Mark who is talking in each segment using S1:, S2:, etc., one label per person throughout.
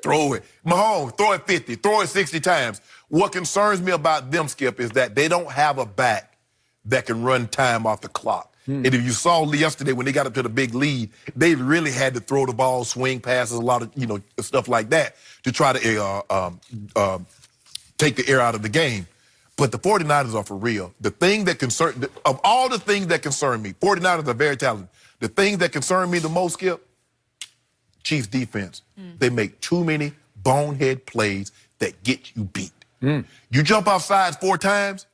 S1: throw it. Mahomes, throw it 50, throw it 60 times. What concerns me about them, Skip, is that they don't have a back that can run time off the clock. And if you saw yesterday when they got up to the big lead, they really had to throw the ball, swing passes, a lot of, stuff like that to try to take the air out of the game. But the 49ers are for real. The thing that of all the things that concern me, 49ers are very talented. The thing that concern me the most, Skip, Chiefs defense. They make too many bonehead plays that get you beat. You jump outside 4 times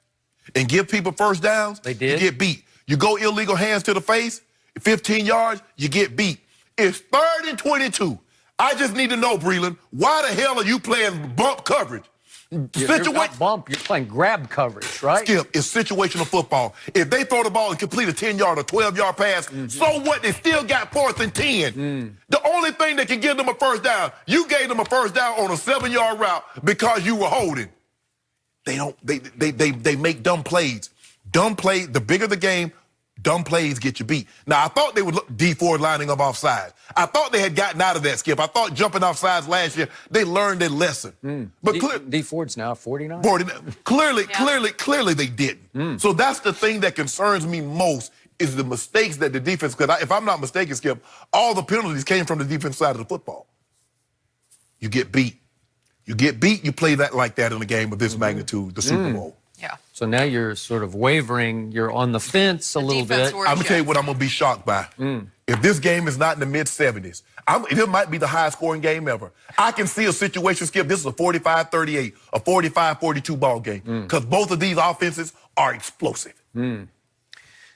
S1: and give people first downs, you get beat. You go illegal hands to the face, 15 yards, you get beat. It's 3rd and 22. I just need to know, Breland, why the hell are you playing bump coverage?
S2: You're not bump, you're playing grab coverage, right?
S1: Skip, it's situational football. If they throw the ball and complete a 10-yard or 12-yard pass, so what? They still got 4th and 10. The only thing that can give them a first down, you gave them a first down on a 7-yard route because you were holding. They make dumb plays. Dumb plays, the bigger the game, dumb plays get you beat. Now, I thought they would look D Ford lining up offsides. I thought they had gotten out of that, Skip. I thought jumping offsides last year, they learned their lesson. But
S2: D Ford's now 49.
S1: Clearly they didn't. So that's the thing that concerns me most is the mistakes that the defense, because if I'm not mistaken, Skip, all the penalties came from the defense side of the football. You get beat. You get beat, you play that like that in a game of this magnitude, the Super Bowl.
S3: Yeah.
S2: So now you're sort of wavering. You're on the fence a little bit.
S1: I'm going to tell you what I'm going to be shocked by. If this game is not in the mid-70s, it might be the highest scoring game ever. I can see a situation, Skip, this is a 45-38, a 45-42 ball game, because both of these offenses are explosive.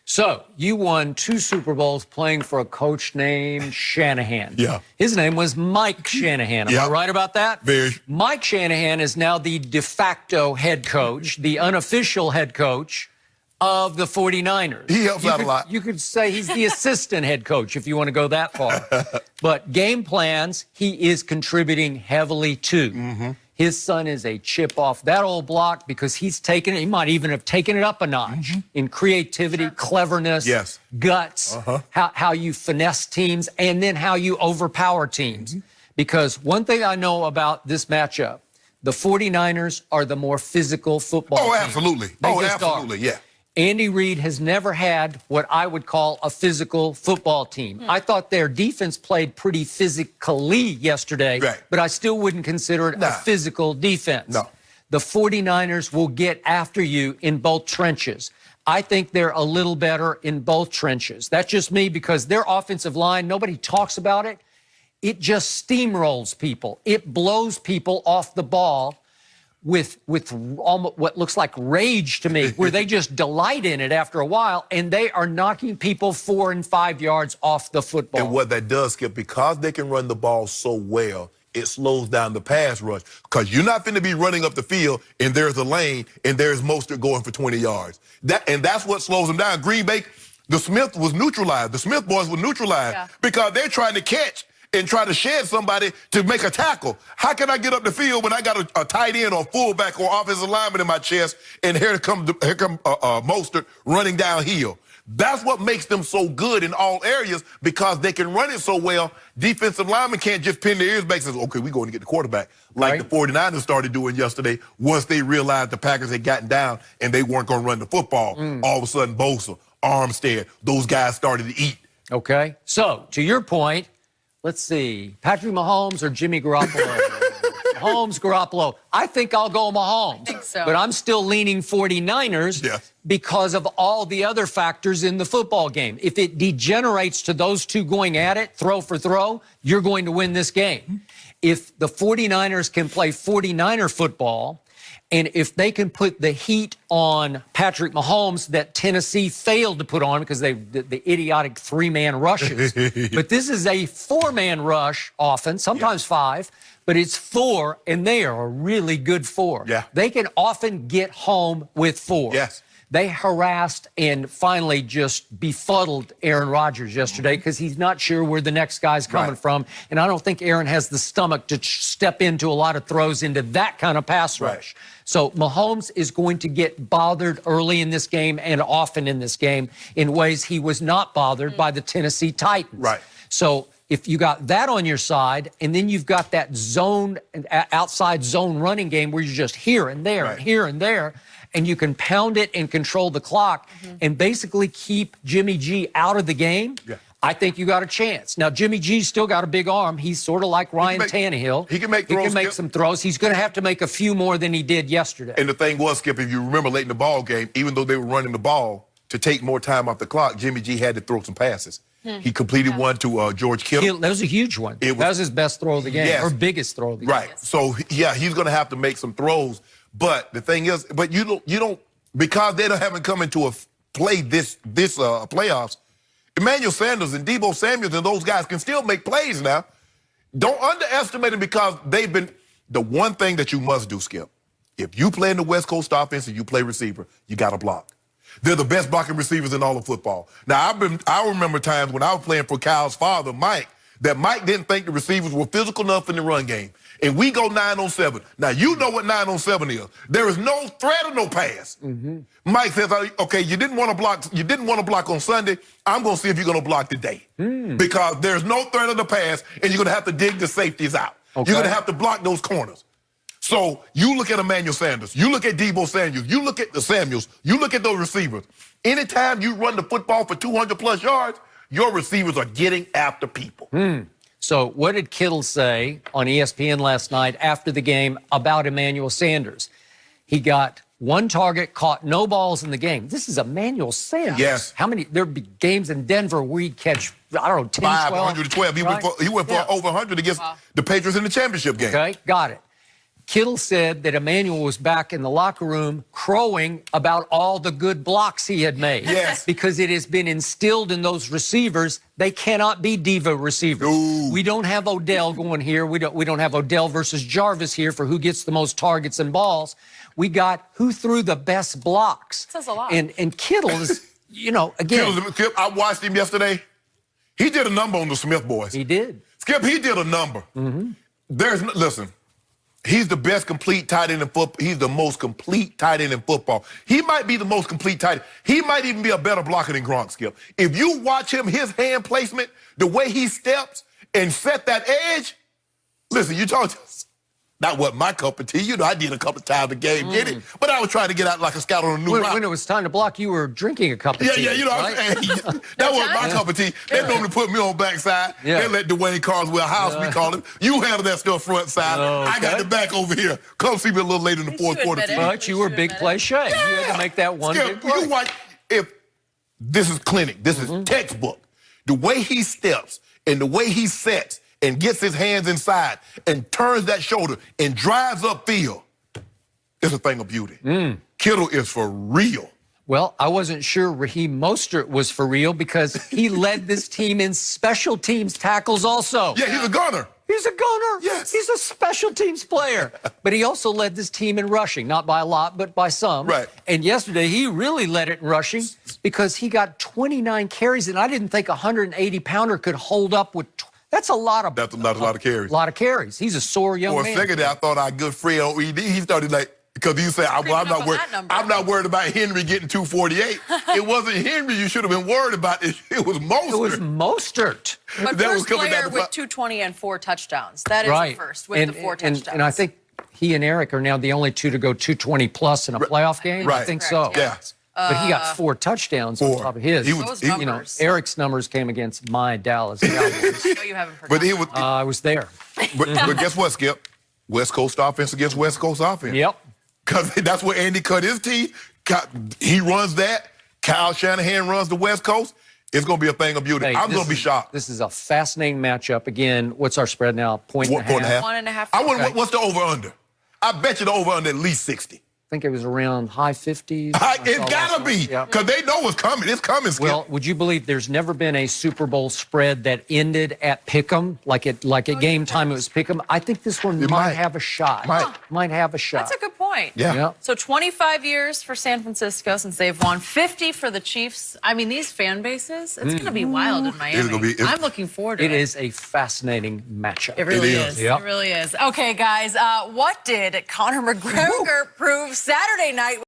S2: So you won 2 Super Bowls playing for a coach named Shanahan.
S1: Yeah.
S2: His name was Mike Shanahan. Am I right about that?
S1: Very.
S2: Mike Shanahan is now the de facto head coach, the unofficial head coach of the 49ers.
S1: He helps out a lot.
S2: You could say he's the assistant head coach if you want to go that far. But game plans, he is contributing heavily to. His son is a chip off that old block because he's taken it. He might even have taken it up a notch in creativity, cleverness, guts, how you finesse teams, and then how you overpower teams. Because one thing I know about this matchup, the 49ers are the more physical football team.
S1: Absolutely. Absolutely, yeah.
S2: Andy Reid has never had what I would call a physical football team. I thought their defense played pretty physically yesterday, but I still wouldn't consider it a physical defense.
S1: No.
S2: The 49ers will get after you in both trenches. I think they're a little better in both trenches. That's just me because their offensive line, nobody talks about it. It just steamrolls people. It blows people off the ball with almost what looks like rage to me, where they just delight in it after a while, and they are knocking people 4 and 5 yards off the football.
S1: And what that does, Skip, because they can run the ball so well, it slows down the pass rush. Because you're not going to be running up the field, and there's a lane, and there's Mostert going for 20 yards. And that's what slows them down. Green Bay, the Smith was neutralized. The Smith boys were neutralized because they're trying to catch and try to shed somebody to make a tackle. How can I get up the field when I got a tight end or fullback or offensive lineman in my chest, and here come Mostert running downhill? That's what makes them so good in all areas because they can run it so well. Defensive linemen can't just pin their ears back and say, okay, we're going to get the quarterback. Like the 49ers started doing yesterday once they realized the Packers had gotten down and they weren't going to run the football. All of a sudden, Bosa, Armstead, those guys started to eat.
S2: Okay. So, to your point, let's see, Patrick Mahomes or Jimmy Garoppolo? Mahomes, Garoppolo. I think I'll go Mahomes. I think so. But I'm still leaning 49ers because of all the other factors in the football game. If it degenerates to those two going at it, throw for throw, you're going to win this game. If the 49ers can play 49er football, and if they can put the heat on Patrick Mahomes that Tennessee failed to put on because the idiotic 3-man rushes. But this is a 4-man rush offense, sometimes 5, but it's 4, and they are a really good 4. They can often get home with 4. They harassed and finally just befuddled Aaron Rodgers yesterday because he's not sure where the next guy's coming from. And I don't think Aaron has the stomach to step into a lot of throws into that kind of pass rush. So Mahomes is going to get bothered early in this game and often in this game in ways he was not bothered by the Tennessee Titans. So if you got that on your side, and then you've got that zone, outside zone running game where you're just here and there and here and there, and you can pound it and control the clock and basically keep Jimmy G out of the game, I think you got a chance. Now, Jimmy G's still got a big arm. He's sort of like Ryan Tannehill.
S1: He can make throws.
S2: He can make some throws. He's going to have to make a few more than he did yesterday.
S1: And the thing was, Skip, if you remember late in the ball game, even though they were running the ball to take more time off the clock, Jimmy G had to throw some passes. He completed one to George Kittle.
S2: That was a huge one. That was his best throw of the game, or biggest throw of the game.
S1: Right. So, yeah, he's going to have to make some throws. But the thing is, but you don't because they haven't come into this playoffs, Emmanuel Sanders and Deebo Samuels and those guys can still make plays now. Don't underestimate them because they've been the one thing that you must do, Skip. If you play in the West Coast offense and you play receiver, you got to block. They're the best blocking receivers in all of football. Now, I remember times when I was playing for Kyle's father, Mike, that Mike didn't think the receivers were physical enough in the run game. And we go 9-on-7. Now, you know what 9-on-7 is. There is no threat or no pass. Mike says, okay, you didn't want to block on Sunday. I'm going to see if you're going to block today. Because there's no threat of the pass, and you're going to have to dig the safeties out. You're going to have to block those corners. So you look at Emmanuel Sanders, you look at Deebo Samuels, you look at the Samuels, you look at those receivers. Anytime you run the football for 200-plus yards, your receivers are getting after people.
S2: So what did Kittle say on ESPN last night after the game about Emmanuel Sanders? He got one target, caught no balls in the game. This is Emmanuel Sanders.
S1: Yes.
S2: How many? There'd be games in Denver where he'd catch, I don't know, 10, 12.
S1: 112. He went for over 100 against the Patriots in the championship game.
S2: Okay, got it. Kittle said that Emmanuel was back in the locker room crowing about all the good blocks he had made.
S1: Yes.
S2: Because it has been instilled in those receivers, they cannot be diva receivers.
S1: Ooh.
S2: We don't have Odell going here. We don't have Odell versus Jarvis here for who gets the most targets and balls. We got who threw the best blocks.
S3: That says a lot.
S2: And Kittle is, again.
S1: I watched him yesterday. He did a number on the Smith boys.
S2: He did.
S1: Skip, he did a number. Listen. He's the best complete tight end in football. He's the most complete tight end in football. He might be the most complete tight end. He might even be a better blocker than Gronk, Skip. If you watch him, his hand placement, the way he steps and set that edge, listen, you talk not what my cup of tea. You know, I did a couple of times a game, get it? But I was trying to get out like a scout on a new route.
S2: When it was time to block, you were drinking a cup of tea.
S1: Yeah,
S2: right?
S1: That wasn't my cup of tea. They normally put me on backside. They let Dwayne Carswell House, we call him. You handle that stuff front side. I got the back over here. Come see me a little later in the fourth quarter.
S2: But you were big play Shay. You had to make that one big play.
S1: You watch, if this is clinic, this is textbook. The way he steps and the way he sets and gets his hands inside and turns that shoulder and drives upfield, it's a thing of beauty. Kittle is for real.
S2: Well, I wasn't sure Raheem Mostert was for real because he led this team in special teams tackles also.
S1: Yeah, he's a gunner.
S2: He's a gunner.
S1: Yes.
S2: He's a special teams player. But he also led this team in rushing, not by a lot, but by some.
S1: Right.
S2: And yesterday, he really led it in rushing because he got 29 carries, and I didn't think a 180-pounder could hold up with that's a lot of
S1: carries.
S2: A lot of carries. He's a sore young man.
S1: For a second there, I thought our good friend OED, he started because you said, I'm not worried about Henry getting 248. It wasn't Henry you should have been worried about. It was Mostert.
S2: It was Mostert.
S3: But first player with 220 and 4 touchdowns. That is the first with the 4 touchdowns.
S2: And I think he and Eric are now the only two to go 220-plus in a playoff game.
S1: Right.
S2: I think so.
S1: Yeah.
S2: But he got 4 touchdowns on top of his. Eric's numbers came against my Dallas Cowboys.
S3: No, you haven't forgotten.
S2: I was there.
S1: But guess what, Skip? West Coast offense against West Coast offense.
S2: Yep.
S1: Because that's where Andy cut his teeth. He runs that. Kyle Shanahan runs the West Coast. It's going to be a thing of beauty. I'm going to be shocked.
S2: This is a fascinating matchup. Again, what's our spread now? Point and a half?
S3: 1.5.
S1: What's the over-under? I bet you the over-under at least 60.
S2: I think it was around high 50s.
S1: It's got to be, because they know what's coming. It's coming, Skip.
S2: Well, would you believe there's never been a Super Bowl spread that ended at pick'em, like at game time it was pick'em? I think this one might have a shot. Might have a shot.
S3: That's a good point.
S1: Yeah.
S3: So 25 years for San Francisco since they've won, 50 for the Chiefs. I mean, these fan bases, it's going to be wild in Miami. I'm looking forward to it.
S2: It is a fascinating matchup.
S3: It really is. It really is. Okay, guys, what did Conor McGregor prove Saturday night?